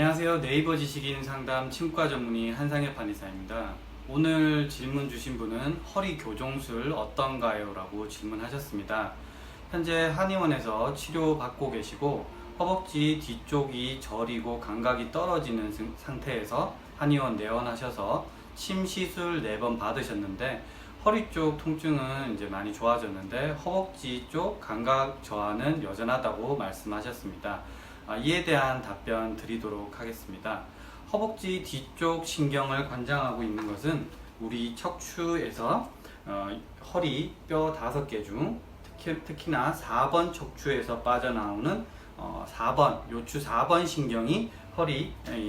안녕하세요. 네이버 지식인 상담 치과 전문의 한상엽 한의사입니다. 오늘 질문 주신 분은 허리 교정술 어떤가요? 라고 질문하셨습니다. 현재 한의원에서 치료받고 계시고 허벅지 뒤쪽이 저리고 감각이 떨어지는 상태에서 한의원 내원하셔서 침 시술 4번 받으셨는데 허리 쪽 통증은 이제 많이 좋아졌는데 허벅지 쪽 감각 저하는 여전하다고 말씀하셨습니다. 이에 대한 답변 드리도록 하겠습니다. 허벅지 뒤쪽 신경을 관장하고 있는 것은 우리 척추에서 허리 뼈 5개 중 특히나 4번 척추에서 빠져나오는 4번 요추 4번 신경이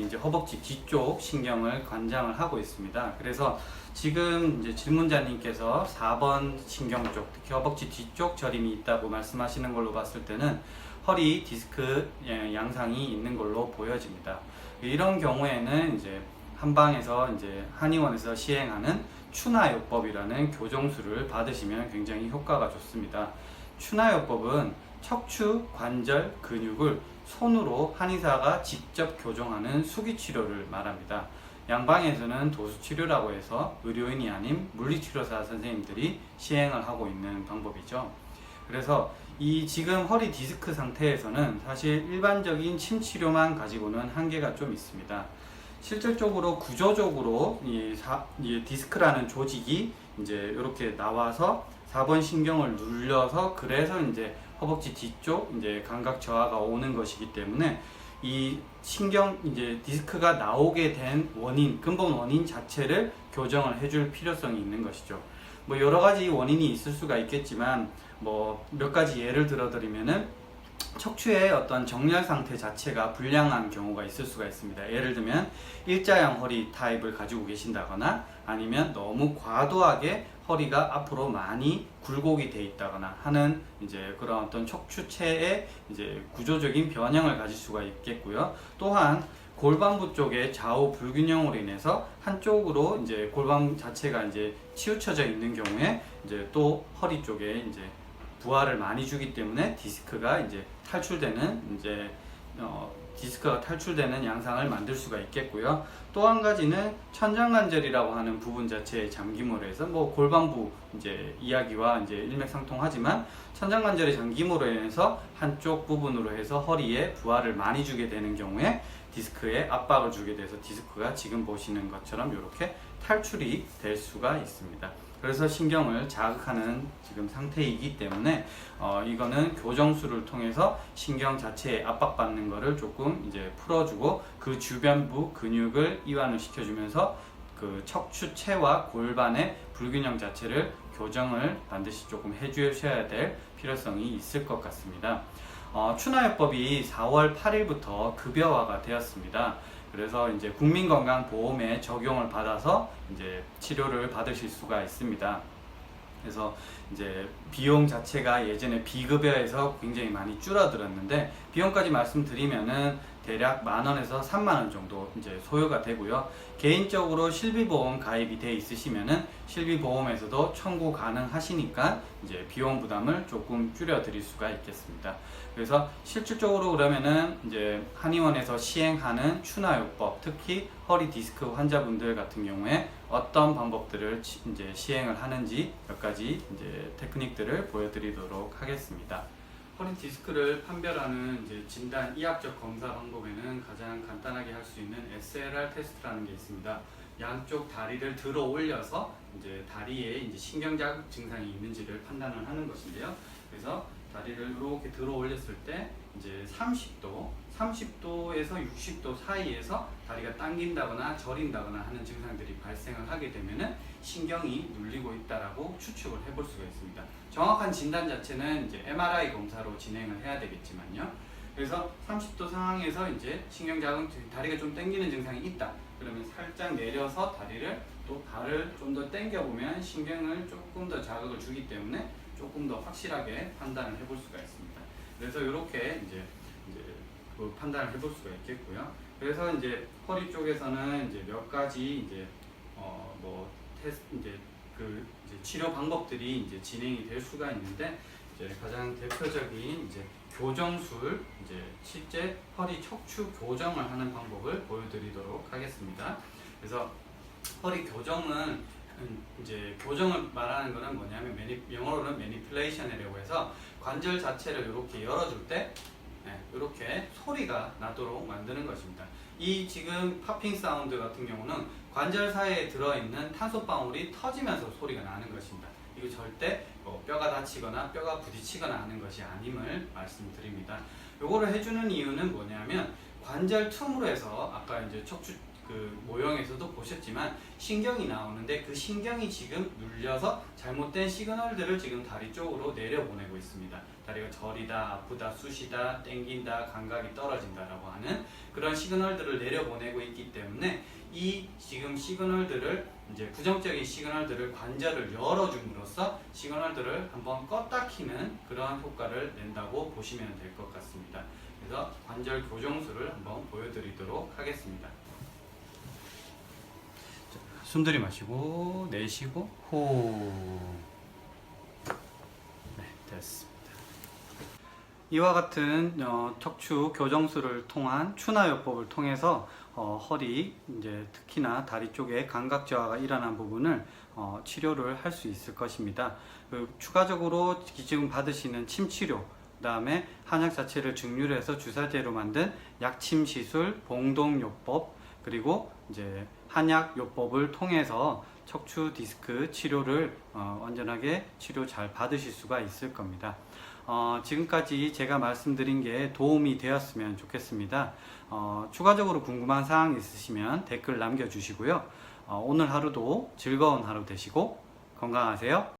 이제 허벅지 뒤쪽 신경을 관장을 하고 있습니다. 그래서 지금 이제 질문자님께서 4번 신경 쪽, 특히 허벅지 뒤쪽 저림이 있다고 말씀하시는 걸로 봤을 때는 허리 디스크 양상이 있는 걸로 보여집니다. 이런 경우에는 이제 한방에서 이제 한의원에서 시행하는 추나요법이라는 교정술을 받으시면 굉장히 효과가 좋습니다. 추나요법은 척추, 관절, 근육을 손으로 한의사가 직접 교정하는 수기치료를 말합니다. 양방에서는 도수치료라고 해서 의료인이 아닌 물리치료사 선생님들이 시행을 하고 있는 방법이죠. 그래서 이 지금 허리 디스크 상태에서는 사실 일반적인 침 치료만 가지고는 한계가 좀 있습니다. 실질적으로 구조적으로 이 디스크라는 조직이 이제 이렇게 나와서 4번 신경을 눌려서 그래서 이제 허벅지 뒤쪽 이제 감각 저하가 오는 것이기 때문에 이 신경 이제 디스크가 나오게 된 원인, 근본 원인 자체를 교정을 해줄 필요성이 있는 것이죠. 뭐 여러 가지 원인이 있을 수가 있겠지만 뭐 몇 가지 예를 들어 드리면은 척추의 어떤 정렬 상태 자체가 불량한 경우가 있을 수가 있습니다. 예를 들면 일자형 허리 타입을 가지고 계신다거나 아니면 너무 과도하게 허리가 앞으로 많이 굴곡이 돼 있다거나 하는 이제 그런 어떤 척추체의 이제 구조적인 변형을 가질 수가 있겠고요. 또한 골반부 쪽의 좌우 불균형으로 인해서 한쪽으로 이제 골반 자체가 이제 치우쳐져 있는 경우에 이제 또 허리 쪽에 이제 부하를 많이 주기 때문에 디스크가 탈출되는 양상을 만들 수가 있겠고요. 또 한 가지는 천장관절이라고 하는 부분 자체의 잠김으로 해서 뭐 골반부 이제 이야기와 이제 일맥상통하지만 천장관절의 잠김으로 인해서 한쪽 부분으로 해서 허리에 부하를 많이 주게 되는 경우에 디스크에 압박을 주게 돼서 디스크가 지금 보시는 것처럼 이렇게 탈출이 될 수가 있습니다. 그래서 신경을 자극하는 지금 상태이기 때문에 이거는 교정술을 통해서 신경 자체에 압박받는 거를 조금 이제 풀어주고 그 주변부 근육을 이완을 시켜주면서 그 척추체와 골반의 불균형 자체를 교정을 반드시 조금 해주셔야 될 필요성이 있을 것 같습니다. 추나요법이 4월 8일부터 급여화가 되었습니다. 그래서 이제 국민건강보험에 적용을 받아서 이제 치료를 받으실 수가 있습니다. 그래서 이제 비용 자체가 예전에 비급여에서 굉장히 많이 줄어들었는데 비용까지 말씀드리면은 대략 10,000원에서 30,000원 정도 이제 소요가 되고요. 개인적으로 실비보험 가입이 돼 있으시면은 실비보험에서도 청구 가능하시니까 이제 비용 부담을 조금 줄여 드릴 수가 있겠습니다. 그래서 실질적으로 그러면은 이제 한의원에서 시행하는 추나요법, 특히 허리 디스크 환자분들 같은 경우에 어떤 방법들을 이제 시행을 하는지 몇 가지 이제 테크닉들을 보여드리도록 하겠습니다. 허리 디스크를 판별하는 이제 진단 이학적 검사 방법에는 가장 간단하게 할 수 있는 SLR 테스트라는 게 있습니다. 양쪽 다리를 들어 올려서 이제 다리에 이제 신경 자극 증상이 있는지를 판단을 하는 것인데요. 그래서 다리를 이렇게 들어 올렸을 때 이제 30도에서 60도 사이에서 다리가 당긴다거나 저린다거나 하는 증상들이 발생을 하게 되면은 신경이 눌리고 있다라고 추측을 해볼 수가 있습니다. 정확한 진단 자체는 이제 MRI 검사로 진행을 해야 되겠지만요. 그래서 30도 상황에서 이제 신경 자극, 다리가 좀 당기는 증상이 있다. 그러면 살짝 내려서 다리를 또 발을 좀 더 당겨 보면 신경을 조금 더 자극을 주기 때문에 조금 더 확실하게 판단을 해볼 수가 있습니다. 그래서 이렇게 이제 그 판단을 해볼 수가 있겠고요. 그래서 이제 허리 쪽에서는 이제 몇 가지 이제 뭐 테스트 이제 치료 방법들이 이제 진행이 될 수가 있는데 이제 가장 대표적인 이제 교정술, 이제 실제 허리 척추 교정을 하는 방법을 보여드리도록 하겠습니다. 그래서 허리 교정은 이제 교정을 말하는 거는 뭐냐면 영어로는 매니플레이션이라고 해서 관절 자체를 이렇게 열어줄 때 이렇게 소리가 나도록 만드는 것입니다. 이 지금 팝핑 사운드 같은 경우는 관절 사이에 들어있는 탄소 방울이 터지면서 소리가 나는 것입니다. 이거 절대 뼈가 다치거나 뼈가 부딪히거나 하는 것이 아님을 말씀드립니다. 요거를 해주는 이유는 뭐냐면 관절 틈으로 해서 아까 이제 척추 그 모형에서도 보셨지만 신경이 나오는데 그 신경이 지금 눌려서 잘못된 시그널들을 지금 다리 쪽으로 내려보내고 있습니다. 다리가 저리다, 아프다, 쑤시다, 땡긴다, 감각이 떨어진다 라고 하는 그런 시그널들을 내려보내고 있기 때문에 이 지금 시그널들을 이제 부정적인 시그널들을 관절을 열어줌으로써 시그널들을 한번 껐다 키는 그러한 효과를 낸다고 보시면 될 것 같습니다. 그래서 관절 교정술을 한번 보여드리도록 하겠습니다. 숨 들이마시고 내쉬고 호흡. 네, 됐습니다. 이와 같은 척추 교정술을 통한 추나요법을 통해서 허리, 이제 특히나 다리 쪽에 감각 저하가 일어난 부분을 치료를 할 수 있을 것입니다. 추가적으로 지금 받으시는 침 치료, 그 다음에 한약 자체를 증류해서 주사제로 만든 약침 시술, 봉동요법, 그리고 이제 한약 요법을 통해서 척추 디스크 치료를 완전하게 치료 잘 받으실 수가 있을 겁니다. 지금까지 제가 말씀드린 게 도움이 되었으면 좋겠습니다. 추가적으로 궁금한 사항 있으시면 댓글 남겨주시고요. 오늘 하루도 즐거운 하루 되시고 건강하세요.